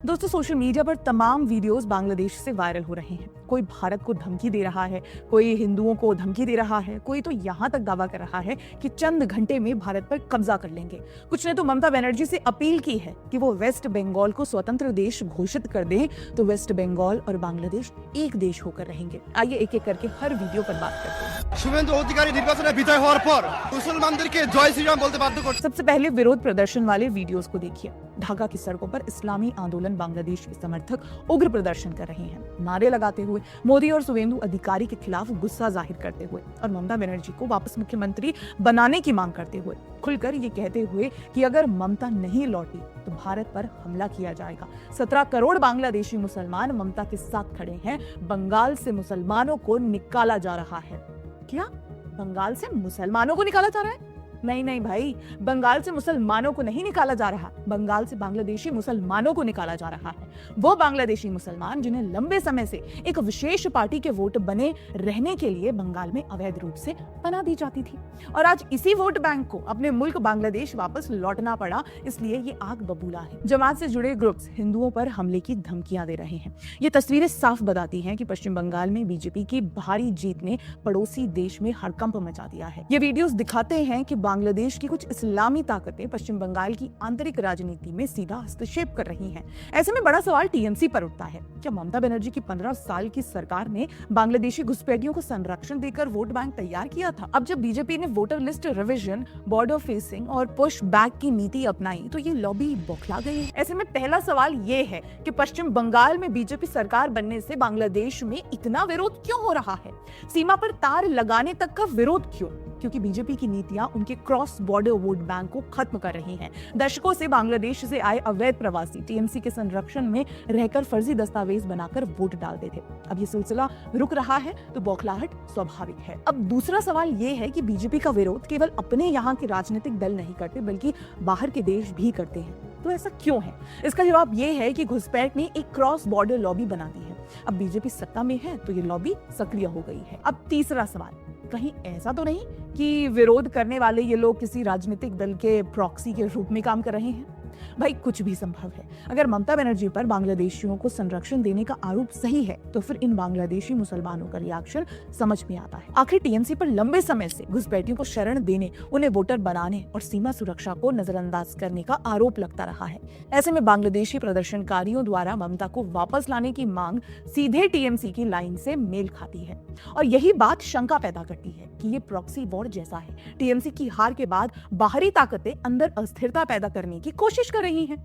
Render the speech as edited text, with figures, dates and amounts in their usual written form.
दोस्तों, social media पर तमाम वीडियोस बांग्लादेश से वायरल हो रहे हैं। कोई भारत को धमकी दे रहा है, कोई हिंदुओं को धमकी दे रहा है, कोई तो यहाँ तक दावा कर रहा है कि चंद घंटे में भारत पर कब्जा कर लेंगे। कुछ ने तो ममता बनर्जी से अपील की है कि वो वेस्ट बंगाल को स्वतंत्र देश घोषित कर दें तो वेस्ट बंगाल और बांग्लादेश एक देश होकर रहेंगे। आइए एक एक करके हर वीडियो पर बात करते हैं। शुभेंदु अधिकारी निर्वाचने विजय होवार पर मुसलमानदेरके जय श्रीराम बोलते बाध्य करছে। सबसे पहले विरोध प्रदर्शन वाले वीडियोस को देखिए। ढाका की सड़कों पर इस्लामी आंदोलन बांग्लादेश के समर्थक उग्र प्रदर्शन कर रहे हैं, नारे लगाते हुए, मोदी और शुभेंदु अधिकारी के खिलाफ गुस्सा जाहिर करते हुए और ममता बनर्जी को वापस मुख्यमंत्री बनाने की मांग करते हुए, खुलकर ये कहते हुए कि अगर ममता नहीं लौटी तो भारत पर हमला किया जाएगा। 17 करोड़ बांग्लादेशी मुसलमान ममता के साथ खड़े हैं। बंगाल से मुसलमानों को निकाला जा रहा है। क्या बंगाल से मुसलमानों को निकाला जा रहा है? नहीं भाई, बंगाल से मुसलमानों को नहीं निकाला जा रहा, बंगाल से बांग्लादेशी मुसलमानों को निकाला जा रहा है। वो बांग्लादेशी मुसलमान जिन्हें लंबे समय से एक विशेष पार्टी के वोट बने रहने के लिए बंगाल में अवैध रूप से पनाह दी जाती थी और आज इसी वोट बैंक को अपने मुल्क बांग्लादेश वापस लौटना पड़ा, इसलिए ये आग बबूला है। जमात से जुड़े ग्रुप्स हिंदुओं पर हमले की धमकियां दे रहे हैं। ये तस्वीरें साफ बताती हैं कि पश्चिम बंगाल में बीजेपी की भारी जीत ने पड़ोसी देश में हड़कंप मचा दिया है। ये वीडियोस दिखाते हैं कि बांग्लादेश की कुछ इस्लामी ताकतें पश्चिम बंगाल की आंतरिक राजनीति में सीधा हस्तक्षेप कर रही हैं। ऐसे में बड़ा सवाल टीएमसी पर उठता है। क्या ममता बनर्जी की 15 साल की सरकार ने बांग्लादेशी घुसपैठियों को संरक्षण देकर वोट बैंक तैयार किया था? अब जब बीजेपी ने voter list revision, border facing और पुश बैक की नीति अपनाई तो ये लॉबी बौखला गई है। ऐसे में पहला सवाल ये है कि पश्चिम बंगाल में बीजेपी सरकार बनने से बांग्लादेश में इतना विरोध क्यों हो रहा है? सीमा पर तार लगाने तक का विरोध क्यों? क्योंकि बीजेपी की नीतियां उनके क्रॉस बॉर्डर वोट बैंक को खत्म कर रही हैं। दशकों से बांग्लादेश से आए अवैध प्रवासी टीएमसी के संरक्षण में रहकर फर्जी दस्तावेज बनाकर वोट डालते थे। अब ये सिलसिला रुक रहा है तो बौखलाहट स्वाभाविक है। अब दूसरा सवाल ये है कि बीजेपी का विरोध केवल अपने यहाँ के राजनीतिक दल नहीं करते बल्कि बाहर के देश भी करते हैं। तो ऐसा क्यों है? इसका जवाब ये है कि घुसपैठ ने एक क्रॉस बॉर्डर लॉबी बना दी है। अब बीजेपी सत्ता में है तो ये लॉबी सक्रिय हो गई है। अब तीसरा सवाल, कहीं ऐसा तो नहीं कि विरोध करने वाले ये लोग किसी राजनीतिक दल के प्रॉक्सी के रूप में काम कर रहे हैं? भाई, कुछ भी संभव है। अगर ममता बनर्जी पर बांग्लादेशियों को संरक्षण देने का आरोप सही है तो फिर इन बांग्लादेशी मुसलमानों का रिएक्शन समझ में आता है। आखिर टीएमसी पर लंबे समय से घुसपैठियों को शरण देने, उन्हें वोटर बनाने और सीमा सुरक्षा को नजरअंदाज करने का आरोप लगता रहा है। ऐसे में बांग्लादेशी प्रदर्शनकारियों द्वारा ममता को वापस लाने की मांग सीधे टीएमसी की लाइन से मेल खाती है और यही बात शंका पैदा करती है कि ये प्रॉक्सी वॉर जैसा है। टीएमसी की हार के बाद बाहरी ताकतें अंदर अस्थिरता पैदा करने की कोशिश कर रही हैं।